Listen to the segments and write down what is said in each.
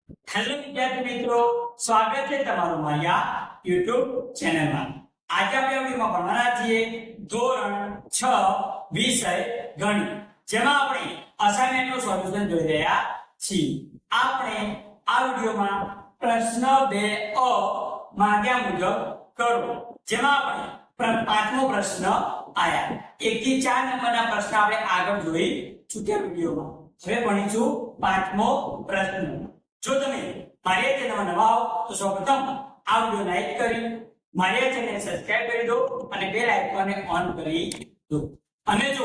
Hello વિદ્યાર્થી મિત્રો, સ્વાગત છે તમારું મારી આ YouTube ચેનલમાં। આજે આપણે વિડિયોમાં ભણવાના છીએ ધોરણ 6 વિષય ગણિત, જેમાં આપણે અસાઇનમેન્ટનું સોલ્યુશન જોઈ રહ્યા છીએ। આપણે આ વિડિયોમાં પ્રશ્ન 2 માંગ્યા મુજબ કરો, જેમાં આપણે પાંચમો પ્રશ્ન આયા 1 થી 4 નંબરના પ્રશ્ન આપણે આગળ જોઈ ચૂક્યા વિડિયોમાં। હવે ભણીશું પાંચમો પ્રશ્ન। જો તમે મારી ચેનલમાં નવા હો તો સૌપ્રથમ આ વિડિયો લાઈક કરી મારી ચેનલને સબસ્ક્રાઇબ કરી દો અને બેલ આઇકોનને ઓન કરી દો। અને જો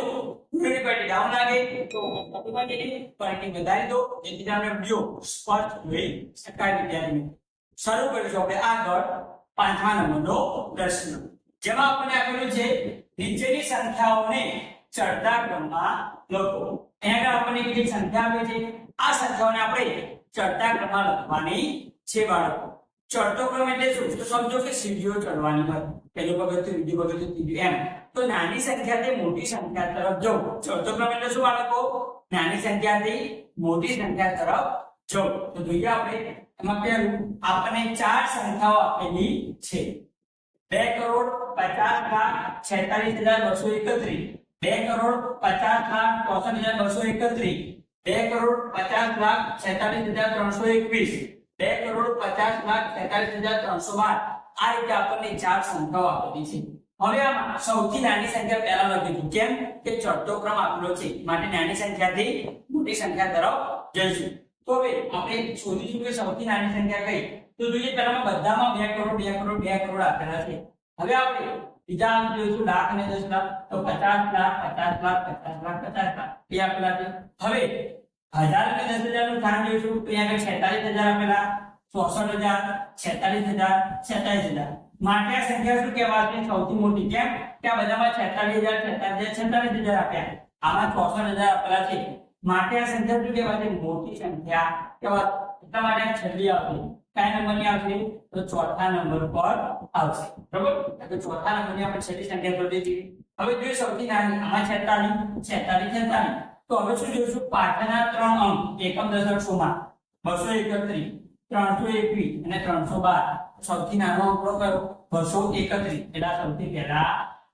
વિડિયોની ક્વોલિટી ડાઉન લાગે તો ક્વોલિટી વધારી દો, જેથી તમને વિડિયો સ્પષ્ટ જોઈ શકાય। વિદ્યાર્થી શરૂ કરીશું આપણે આગળ પાંચમા નંબરનો પ્રશ્ન, જેમાં આપણને આપેલું છે નીચેની સંખ્યાઓને ચડતા ક્રમમાં લખો। અહીંયા આપણને કેટલી સંખ્યા આપી છે, આ સંખ્યાઓને આપણે ચડતા ક્રમમાં લખવાની છે બાળકો। ચડતો ક્રમ એટલે શું? તો સમજો કે સીડીઓ ચડવાની હોય, પહેલું પગથિયું, બીજું પગથિયું, ત્રીજું, એમ। તો નાની સંખ્યાથી મોટી સંખ્યા તરફ જવું। ચડતો ક્રમ એટલે શું બાળકો? નાની સંખ્યાથી મોટી સંખ્યા તરફ જવું। તો જોઈએ આપણે એમાં પહેલું આપણને ચાર સંખ્યાઓ આપેલી છે। 2,50,46,231, 2,50,64,231, 2,50,46,321, 2,50,46,312। આ રીતે આપણને ચાર સંખ્યાઓ આપેલી છે। હવે આમાં સૌથી નાની સંખ્યા પહેલા લખીશું, કેમ કે ચડતો ક્રમ આપેલો છે, માટે નાની સંખ્યાથી મોટી સંખ્યા તરફ જઈશું। તો હવે આપણે શોધીશું કે સૌથી નાની સંખ્યા કઈ। તો જોઈએ પહેલામાં બધામાં 2 કરોડ 2 કરોડ 2 કરોડ આપેલા છે। હવે આપણે બીજા આમ જોઈશું લાખ અને 10 લાખ, તો 50 લાખ 50 લાખ 50 લાખ 50 લાખ એ આપેલા છે। હવે 1000 અને 10,000 નું સ્થાન જોઈશું, તો અહીંયા 46,000 આપેલા, 64,000, 46,000, 47,000। માટે આ સંખ્યા શું કહેવાશે? સૌથી મોટી, કેમ કે આ બધામાં 46,000 46,000 આપ્યા, આમાં 64,000 આપેલા છે, માટે આ સંખ્યા શું કહેવાશે? મોટી સંખ્યા કહેવાશે। એટલા માટે છેલ્લી આવશે, કયા નંબરની આવશે? તો ચોથા નંબર પર આવશે, બરાબર? તો ચોથા નંબરની આપણે છેલ્લી સંખ્યા શોધી દીધી। હવે જોઈએ સૌથી નાની, આમાં 46, તો હવે શું જોઈશું? પાછળના ત્રણ અંક એકમ દશક માં 231, 321 અને 312। સૌથી નાનો અંક કયો? 231, એટલે સૌથી પહેલા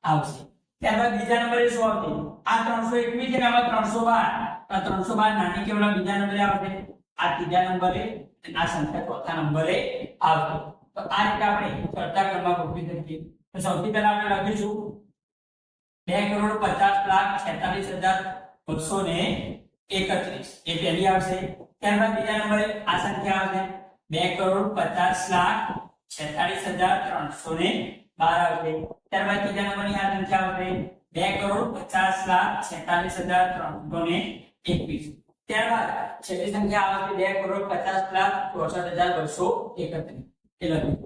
આવશે। ત્યારબાદ બીજા નંબરે શું આવશે? આ 321 છે ને આમાં 312, આ 312 નાની કેવડા બીજા નંબરે આવશે, આ ત્રીજા નંબરે, આ સંખ્યા ચોથા નંબરે આવશે। તો આ રીતે આપણે ચડતા ક્રમમાં ગોઠવી શકીએ। તો સૌથી પહેલા આપણે લખીશું 2,50,46,231, એ પહેલી આવશે। ત્યારબાદ બીજા નંબરે આ સંખ્યા આવશે 2,50,46,312 આવશે। ત્યારબાદ ત્રીજા નંબરની આ સંખ્યા આવશે 2,50,46,321। ત્યારબાદ છેલ્લી સંખ્યા આવશે 2,50,64,231, એ લખ્યું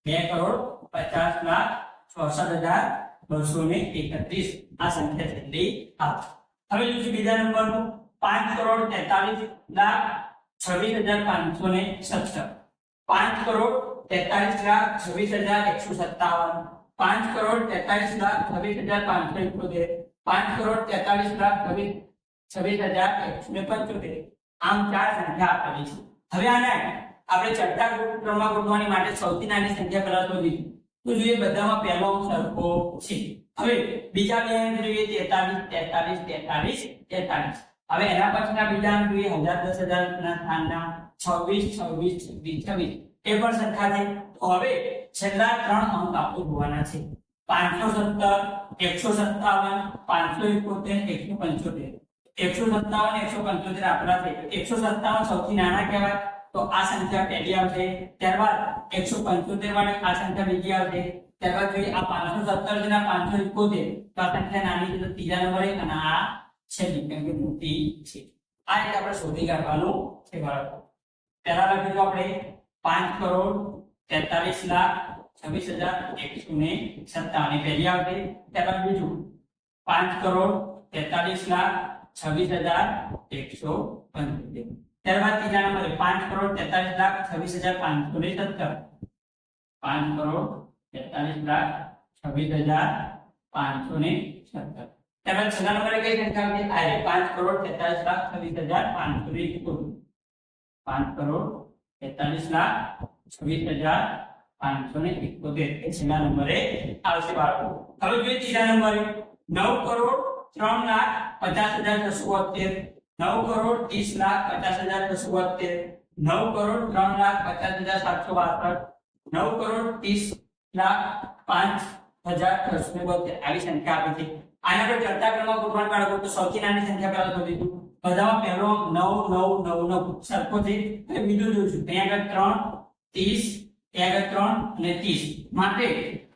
2,50,64,231 આ સંખ્યા છેલ્લી આવશે। હવે જોઈશું બીજા નંબરનું 5,43,26,517, 5,43,26,157, 5,43,26,571, 5,43,26,175। આમ ચાર સંખ્યા આપેલી છે। હવે આને આપણે ચડતા ક્રમમાં ગોઠવવાની માટે સૌથી નાની સંખ્યા પહેલા શોધીશું। તો જોઈએ બધામાં પહેલો અંક સરખો છે। હવે બીજા બે અંક જોઈએ 43, 43, 43, 43। હવે એના પછીના બીજા અંક જોઈએ 1,000, 10,000 ના સ્થાનના 26, 26, 26, 26 એ પણ સરખા છે। તો હવે છેલ્લા ત્રણ અંક આપણે જોવાના છે, 570, 157, 571, 175। 157, 175 આપેલા છે। 157 સૌથી નાના કહેવાય, તો આ સંખ્યા પહેલી આવશે। ત્યારબાદ 175 વાળે આ સંખ્યા બીજી આવશે। ત્યારબાદ જોઈએ આ 570 છે ને 571, તો આ સંખ્યા નાની છે, તો ત્રીજા નંબરે, અને આ છેલ્લી કેમ કે મોટી છે। આ રીતે આપણે શોધી કાઢવાનું છે બાળકો। પહેલા લખીશું આપણે 5,43,26,157 પહેલી આવશે। ત્યારબાદ બીજું 5,43,26,175। ત્યારબાદ ત્રીજા નંબરે 5,43,26,517, 5,43,26,517। ત્યારબાદ છેલ્લા નંબરે કઈ સંખ્યા આવશે? આ 5,43,26,521, 5,43,26,521। 43,26,571 એ છેલ્લા નંબરે આવશે બાળકો. હવે જોઈએ ત્રીજા નંબરે 9,03,50,672, 9,30,50,672, 9,03,50,762, 9,30,05,672 આવી સંખ્યા આપી છે. આને આપણે ચડતા ક્રમમાં ગોઠવણ બાળકો તો સૌથી નાની સંખ્યા પહેલા શોધીશું. બધામાં પહેલો 9 સરખો છે એટલે બીજું જોઈશું. અહીંયા આગળ 3 30 અહીંયા આગળ 3 અને 30 માટે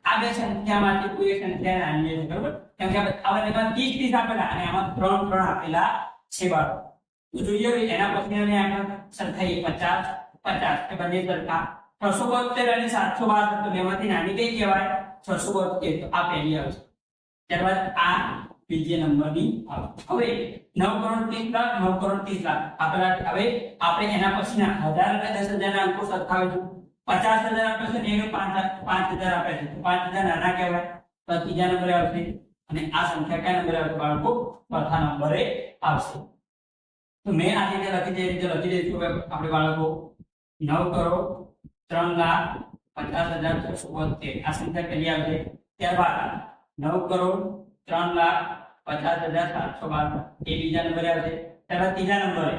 આ બે સંખ્યામાંથી કોઈ એક સંખ્યા નાની છે બરોબર. કેમ કે આમાં 30 આપેલા અને આમાં 3 આપેલા છે બાળકો. તો જોઈએ કે એના પછી ને આગળ સરખાઈ 50 50 એ બંને સરખા 672 અને 712 તો બેમાંથી નાની કઈ કહેવાય 672 તો આ પહેલી આવશે. ત્યારબાદ આ બીજા નંબરની આવે. હવે 9,30,00,000 આપેલા. હવે આપણે એના પછીના 1000 અને 10,000 ના અંકો સરખાવીશું. 50,000 આપે છે ને એને 5,000 આપે છે. 5,000 નાના કહેવાય તો ત્રીજા નંબરે આવશે. અને આ સંખ્યા કયા નંબરે આવશે બાળકો? ચોથા નંબરે આવશે. તો મેં આ રીતે લખી દઈશું આપણે બાળકો 9,03,50,672 આ સંખ્યા પહેલી આવશે. ત્યારબાદ 9,03,50,712 એ બીજા નંબરે આવશે. ત્યારબાદ ત્રીજા નંબરે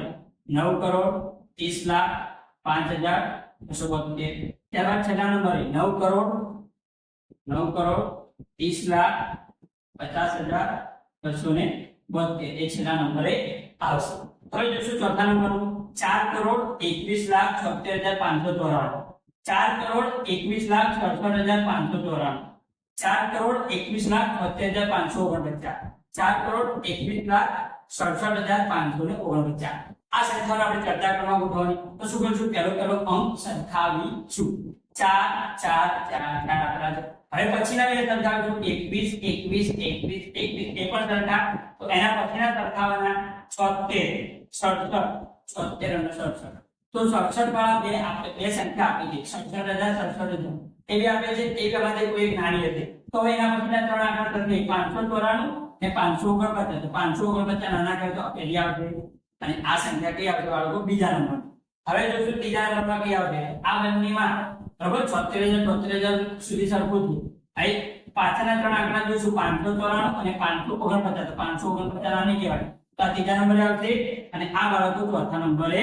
9,30,05,672 ત્યારબાદ છેલ્લા નંબરે 9,30,50,672 એ છેલ્લા નંબરે આવશે. હવે જોશું ચોથા નંબરનું 4,21,76,594 4,21,67,594 4,21,76,549 4,21,67,549 આ સંખ્યાનો આપણે ચર્ચા કરવા ગોઠવવાની. તો શું કરીશું? પહેલો અંક સરખાવીશું. 4 4 4 4 હવે પછીના બે સરખાવીશું. 21 21 21 21 એ પણ સરખા. તો એના પછીના સરખાવાના 76 67 73 અને 67. તો 67 વાળા બે આપણે બે સંખ્યા આપી છે. 67,000 67,000 એ બે આપે છે. એ બેમાંથી કોઈ એક નાની હતી. તો હવે એના પછીના ત્રણ આંકડા સરખી 594 ને 549. તો 549 નાના કહે તો પહેલી આવશે. અને આ સંખ્યા કઈ આવશે બાળકો? બીજા નંબર. હવે જોશું ત્રીજા નંબરમાં કઈ આવશે. આ બંનેમાં બરાબર 76,000 સુધી સરખું છે. અહીં પાછળના ત્રણ આંકડા જોઈશું. 594 અને 549. તો 549 નાની કહેવાય તો આ ત્રીજા નંબરે આવશે. અને આ બાળકો ચોથા નંબરે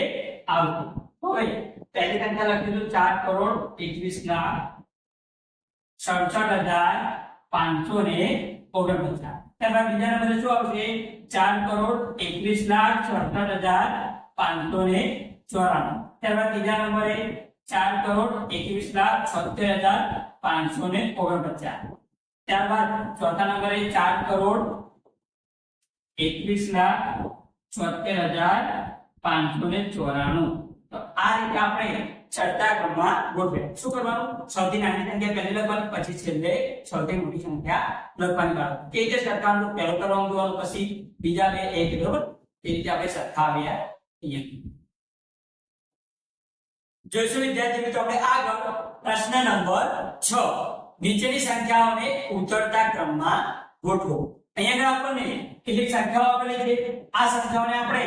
આવશે. હવે પહેલી સંખ્યા લખીશું 4,21,67,549. ત્યારબાદ બીજા નંબરે શું આવશે? 4,21,67,594. ત્યારબાદ ત્રીજા નંબરે 4,21,76,549. ત્યારબાદ ચોથા નંબરે 4,21,76,594. તો આ રીતે આપણે ચડતા ક્રમમાં ગોઠવે. શું કરવાનું? સૌથી નાની સંખ્યા પહેલી લખવાની, પછી છેલ્લે સૌથી મોટી સંખ્યા લખવાની બાળકો. કે રીતે સરખાવવાનું? પહેલો ક્રમ જોવાનું, પછી બીજા બે એક બરોબર. એ રીતે આપણે સરખાવ્યા. જોઈશું વિદ્યાર્થી મિત્રો આપણે આગળ પ્રશ્ન નંબર 6. નીચેની સંખ્યાઓને ઉતરતા ક્રમમાં ગોઠવો. અહીંયા આપણને કેટલીક સંખ્યાઓ આપેલી છે. આ સંખ્યાઓને આપણે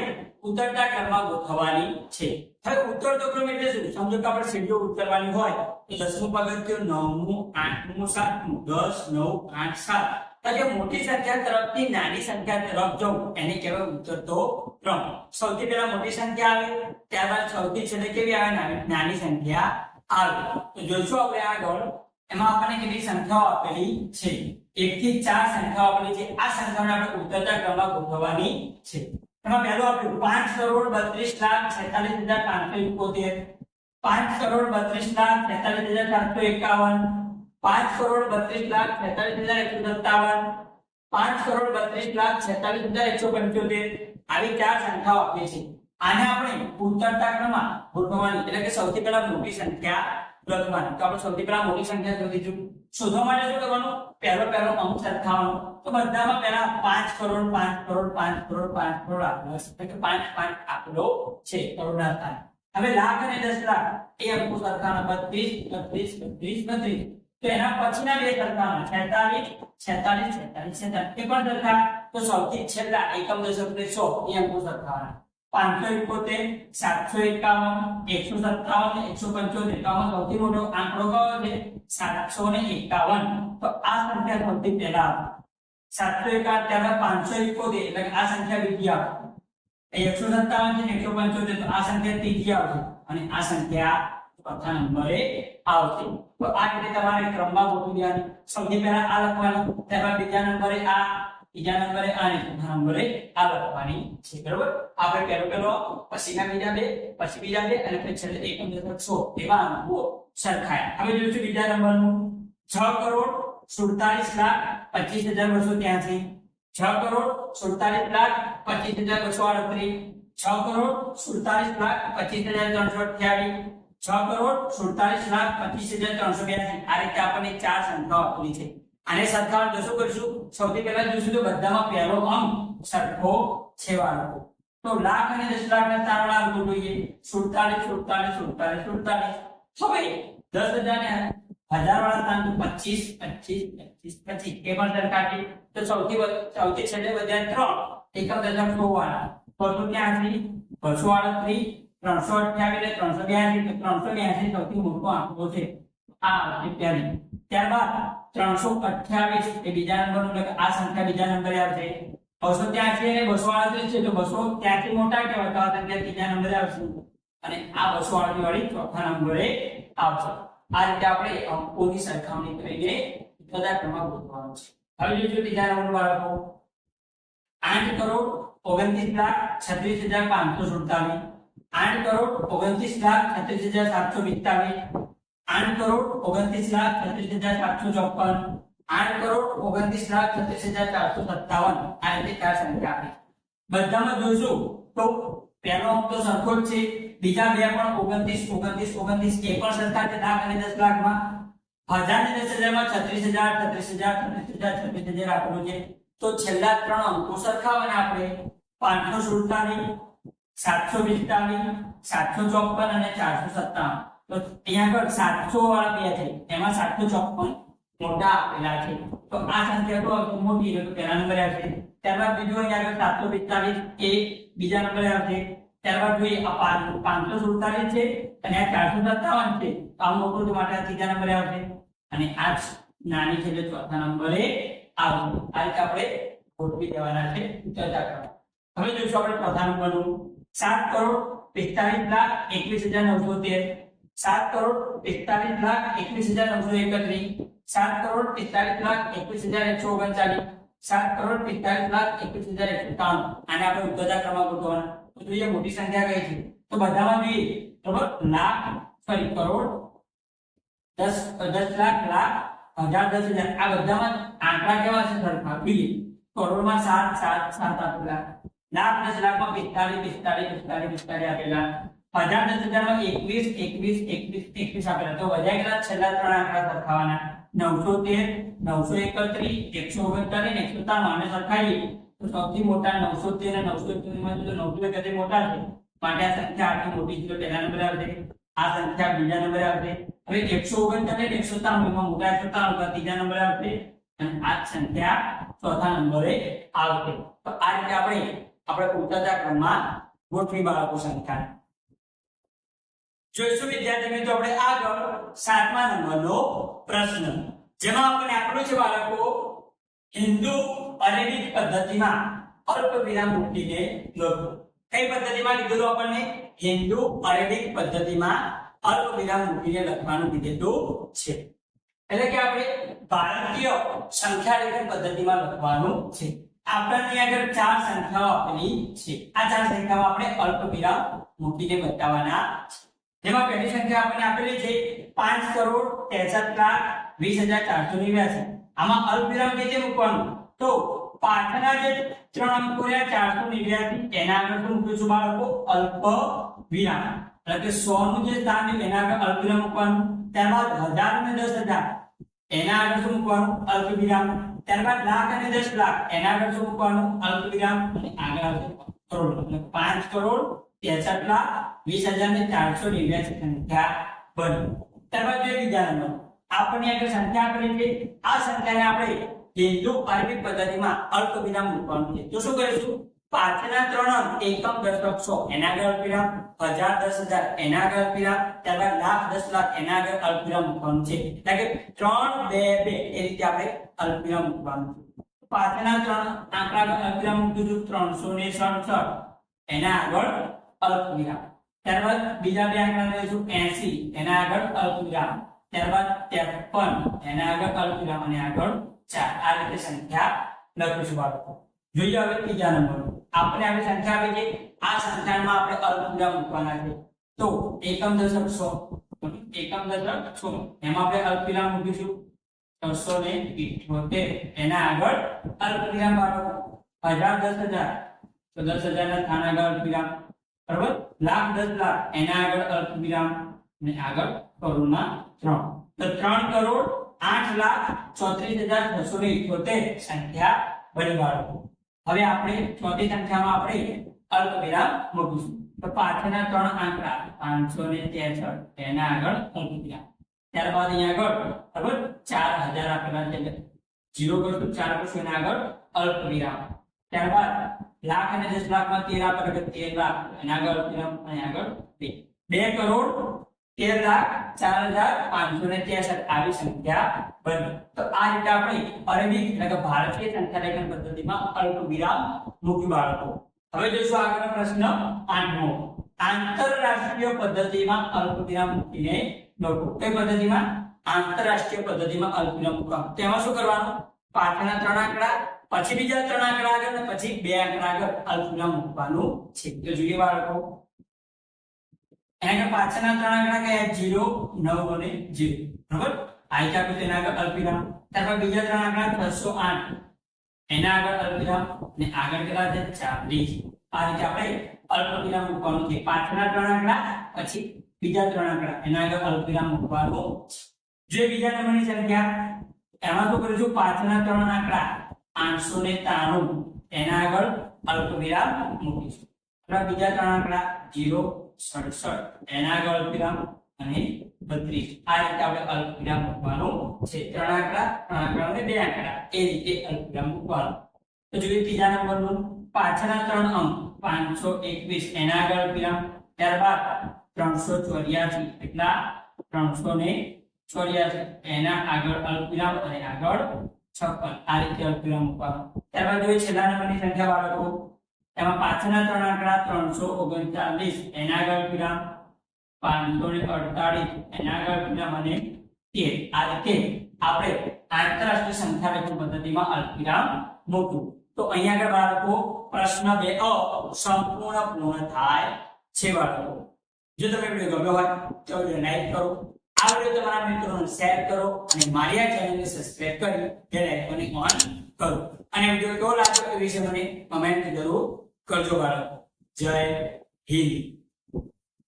ઉતરતા ક્રમમાં ગોઠવવાની છે. હવે ઉતરતો ક્રમ એટલે શું? સમજો કે આપણે સીડીઓ ઉતરવાની હોય તો 10મું પગથિયું 9મું 8મું 7મું 10 9 8 7 તો જે મોટી સંખ્યા તરફથી નાની સંખ્યા તરફ જવું એને કહેવાય ઉતરતો ક્રમ. સૌથી પહેલા મોટી સંખ્યા આવે, ત્યારબાદ સૌથી છેલ્લે કેવી આવે? નાની સંખ્યા આવે. તો જોઈશું આપણે આગળ એમાં આપણને કેટલી સંખ્યાઓ આપેલી છે? 1 થી 4 સંખ્યાઓ આપેલી છે. આ સંખ્યાઓને આપણે ઉતરતા ક્રમમાં ગોઠવવાની છે. એમાં પહેલો આપ્યું 5,32,46,571, 5,32,46,451, 5,32,46,157, 5,32,46,175 આવી ચાર સંખ્યાઓ આપી છે. આને આપણે ઉતરતા ક્રમમાં ગોઠવવાની એટલે કે સૌથી પહેલા મોટી સંખ્યા લખવાની. તો આપણે સૌથી પહેલા મોટી સંખ્યા શોધીશું. શોધવા માટે શું કરવાનું? પહેલો અંક સરખાવવાનો. તો બધામાં પહેલા 5 કરોડ 5 કરોડ 5 કરોડ 5 કરોડ આપેલો છે. એટલે 5 5 આપેલો છે કરોડના થાય. હવે લાખ અને 10 લાખ એ અંકો સરખાવવાના 32 32 32 32. તો એના પછીના બે સરખાવવાના 46 46 46 46 એ પણ સરખા. તો સૌથી છેલ્લા એકમ દશક ને 100 એ અંકો સરખાવવાના. 571 751 157 175 તો આમાં સૌથી મોટો આંકડો કયો છે 751 તો આ સંખ્યા સૌથી પહેલા 751 ત્યારબાદ 571 એટલે કે આ સંખ્યા બીજી આવશે 157 છે 175 તો આ સંખ્યા ત્રીજી આવશે અને આ સંખ્યા ચોથા નંબરે આવશે તો આ રીતે તમારે ક્રમમાં ગોઠવી દેવાનું સૌથી પહેલા આ લખવાનું ત્યારબાદ બીજા નંબરે આ ત્રીજા નંબરે આ અને ચોથા નંબરે આ લખવાની છે બરોબર આપણે પહેલો પછીના બીજા બે પછી બીજા બે અને પછી છેલ્લે એક નંબર 100 એવા અંકો સરખાય હવે જોઈશું બીજા નંબરનું 6,47,25,283 6,47,25,238 6,47,25,328 6,47,25,382 આ રીતે આપણને ચાર સંખ્યાઓ આપેલી છે આને સરખાવવાનું તો શું કરીશું સૌથી પહેલા જોઈશું તો બધામાં પહેલો અંક સરખો છે વાળો તો લાખ અને 10 લાખના ચારવાળા અંકો જોઈએ 47 47 47 47 હવે 10,000 ને હજાર વાળા સ્થાન 25 25 25 25 એ પણ સરખા છે તો સૌથી છેલ્લે વધ્યા 3 એકમ દશક 100 વાળા 283 238 328 ને 382 તો 382 સૌથી મોટો આંકડો છે આ પહેલી ત્યારબાદ 328 એ બીજા નંબરનું એટલે આ સંખ્યા બીજા નંબરે આવશે 283 અને 238 છે તો 283 મોટા કહેવાય તો આ સંખ્યા ત્રીજા નંબરે આવશે અને આ 238 વાળી ચોથા નંબરે આવશે આ રીતે આપણે અંકોની સરખામણી કરીને બધા ક્રમમાં ગોઠવવાનું છે હવે જોજો બીજા નંબરનું બાળકો 8,29,36,547 8,29,36,742 8,29,36,754 8,29,36,457 આ રીતે ચાર સંખ્યા આપી બધામાં જોઈશું તો પહેલો અંક તો સરખો જ છે બીજા બે પણ 29 29 29 એ પણ સરખા છે લાખ અને 10 લાખમાં હજાર અને 10,000 માં 36,000 36,000 36,000 આટલું છે તો છેલ્લા ત્રણ અંકો સરખાવવાના આપણે 547 745 754 અને 457 તો અહીંયા આગળ 700 વાળા બે છે એમાં 754 મોટા આપેલા છે તો આ સંખ્યા તો મોટી એટલે પહેલા નંબરે આવશે ત્યારબાદ બીજું અહીંયા આગળ 745 એ બીજા નંબરે આવશે ત્યારબાદ જોઈએ આ 547 છે અને આ 457 છે તો આ મોટું છે માટે ત્રીજા નંબરે આવશે અને આ નાની છે એટલે ચોથા નંબરે આવશે આ રીતે આપણે ગોઠવી દેવાના છે ચર્ચા કરવા હવે જોઈશું આપણે ચોથા નંબરનું 7,45,21,913 7,45,21,931 7,45,21,139 7,45,21,191 આને આપણે ઉત્તર ક્રમમાં ગોઠવવાના તો જોઈએ મોટી સંખ્યા કઈ છે તો બધામાં જોઈએ બરોબર કરોડ 10 લાખ લાખ હજાર 10,000 આ બધામાં આંકડા કેવા છે સરખા જોઈએ કરોડમાં 7 આપેલા લાખ 10 લાખમાં 45 આપેલા હજાર 10,000 માં 21 આપેલા તો વધ્યા કેટલા છેલ્લા ત્રણ આંકડા સરખાવાના 913 931 139 193 આને સરખાઈએ તો સૌથી મોટા 913 અને 931 માં તો 90 કરતા મોટા છે માટે આ સંખ્યા આટલી મોટી છે તો પહેલા નંબરે આવશે આ સંખ્યા બીજા નંબરે આવશે હવે 139 અને 193 માં મોટા 193 ત્રીજા નંબરે આવશે અને આ સંખ્યા ચોથા નંબરે આવશે તો આ રીતે આપણે ઉત્તરતા ક્રમમાં ગોઠવી બાળકો સંખ્યા જોઈશું વિદ્યાર્થી મિત્રો આપણે આગળ 7મા નંબરનો પ્રશ્ન જેમાં આપણે આપ્યું છે બાળકો હિન્દુ અરેબિક પદ્ધતિમાં અલ્પ વિરામ મૂકીને લખો કઈ પદ્ધતિમાં કીધું આપણને હિન્દુ અરેબિક પદ્ધતિમાં અલ્પ વિરામ મૂકીને લખવાનું કીધું છે એટલે કે આપણે ભારતીય સંખ્યા લેખન પદ્ધતિમાં લખવાનું છે આપણને આગળ ચાર સંખ્યાઓ આપેલી છે આ ચાર સંખ્યાઓ આપણે અલ્પ વિરામ મૂકીને બતાવવાના છે જેમાં પહેલી સંખ્યા આપણને આપેલી છે 5,63,20,489 આમાં અલ્પવિરામ કેવી રીતે મૂકવાનું તો પાછળના જે ત્રણ અંકો રહ્યા 489 એના આગળ શું મૂકીશું બાળકો અલ્પ વિરામ એટલે કે 100 નું જે સ્થાન છે એના આગળ અલ્પવિરામ મૂકવાનું ત્યારબાદ 1000 અને 10,000 એના આગળ શું મૂકવાનું અલ્પવિરામ ત્યારબાદ લાખ અને 10 લાખ એના આગળ શું મૂકવાનું અલ્પવિરામ અને આગળ આવશે કરોડ એટલે 5,63,20,489 સંખ્યા બની ત્યારબાદ જોઈએ બીજા નંબર આપણને આગળ સંખ્યા આપેલી છે આ સંખ્યાને આપણે હિન્દુ અરેબિક પદ્ધતિમાં અલ્પ વિરામ મૂકવાનું છે તો શું કરીશું પાછળના ત્રણ અંક એકમ દશક 100 એના આગળ અલ્પવિરામ, 1000 10000 એના આગળ અલ્પવિરામ, ત્યારબાદ લાખ 10 લાખ એના આગળ અલ્પવિરામ મૂકવાનું છે. એટલે કે 3 2 2 એ રીતે આપણે અલ્પવિરામ મૂકવાનું છે. પાછળના ત્રણ આંકડા આગળ અલ્પવિરામ મૂકીશું 367 એના આગળ અલ્પવિરામ. ત્યારબાદ બીજા બે આંકડા લઈશું 80 એના આગળ અલ્પવિરામ, ત્યારબાદ 53 એના આગળ અલ્પવિરામ અને આગળ 4. આ રીતે સંખ્યા લખીશું બાળકો. જોઈએ હવે ત્રીજા નંબર. આપણે આવી સંખ્યા આવે છે, આ સંખ્યામાં આપણે અલ્પવિરામ મૂકવાના છે. તો એકમ દશક 100 એકમ દશક 100 એમાં આપણે અલ્પવિરામ મૂકીશું 678 એના આગળ અલ્પવિરામ બાળકો. 1000 10000 તો 10000 ના સ્થાન આગળ અલ્પવિરામ, બરાબર. લાખ 10 લાખ એના આગળ અલ્પવિરામ અને આગળ કરોડમાં 3. તો 3 કરોડ 8,34,678 સંખ્યા બની બાળકો. હવે આપણે ચોથી સંખ્યામાં આપણે અલ્પવિરામ મૂકીશું. તો પાછળના ત્રણ આંકડા 563 એના આગળ અલ્પવિરામ, ત્યારબાદ અહીંયા આગળ બરાબર 4000 આપેલા છે, 0 કરશું 4 કરશું એના આગળ અલ્પવિરામ, ત્યારબાદ લાખ અને 10 લાખમાં 13 આપેલા એટલે 13 લાખ એના આગળ અલ્પવિરામ અને આગળ 2 કરોડ 13,04,563 આવી સંખ્યા બની. તો આ રીતે આપણે અરેબિક એટલે કે ભારતીય સંખ્યા લેખન પદ્ધતિમાં અલ્પવિરામ મૂકી બાળકો. હવે જોઈશું આગળનો પ્રશ્ન 8મો. આંતરરાષ્ટ્રીય પદ્ધતિમાં અલ્પવિરામ મૂકીને લખો. કઈ પદ્ધતિમાં? આંતરરાષ્ટ્રીય પદ્ધતિમાં અલ્પવિરામ મૂકવાનું. તેમાં શું કરવાનું? પાછળના ત્રણ આંકડા, પછી બીજા ત્રણ આંકડા આગળ અને પછી બે આંકડા આગળ અલ્પવિરામ મૂકવાનું છે. તો જોઈએ બાળકો, એના પાછળના ત્રણ આંકડા કયા? 0 9 અને 0, બરાબર. આઈ આપ્યું તેના આગળ અલ્પવિરામ, ત્યારબાદ બીજા ત્રણ આંકડા 608 એના આગળ અલ્પવિરામ અને આગળ કેટલા છે? 40. આ રીતે આપણે અલ્પવિરામ મૂકવાનું છે. પાછળના ત્રણ આંકડા પછી બીજા ત્રણ આંકડા એના આગળ અલ્પવિરામ મૂકવાનું. જે બીજા નંબરની સંખ્યા એમાં શું કરીશું? પાછળના ત્રણ આંકડા 893 એના આગળ અલ્પવિરામ મૂકીશું. બીજા ત્રણ આંકડા 0 67 એના આગળ અલ્પવિરામ અને 32. આ રીતે આપણે અલ્પવિરામ મૂકવાનું છે. ત્રણ આંકડા અને બે આંકડા એ રીતે અલ્પવિરામ મૂકવાનું. તો જોઈએ ત્રીજા નંબરનું. પાછળના ત્રણ અંક 521 એના આગળ અલ્પવિરામ, ત્યારબાદ 384 એટલા 384 એના આગળ અલ્પવિરામ અને આગળ 56. આ રીતે અલ્પવિરામ મૂકવાનું. ત્યારબાદ જોઈએ છેલ્લા નંબરની સંખ્યા બાળકો. એમાં પાછળના ત્રણ આંકડા 339 એના આગળ અલ્પવિરામ, 548 એના આગળ અલ્પવિરામ અને 13. આ રીતે આપણે આંતરરાષ્ટ્રીય સંખ્યા લેખન પદ્ધતિમાં અલ્પવિરામ મૂક્યું. તો અહીંયા આગળ બાળકો પ્રશ્ન 2 સંપૂર્ણ પૂર્ણ થાય છે બાળકો. જો તમે વિડિયો ગમ્યો હોય તો વિડિયો લાઈક કરો, આ વિડિયો તમારા મિત્રોને શેર કરો અને મારી આ ચેનલને સબસ્ક્રાઇબ કરી બેલ આઇકોનને ઓન કરો. અને વિડિયો કેવો લાગ્યો એ વિશે મને કમેન્ટ જરૂર કરજો બાળકો. જય હિન્દ.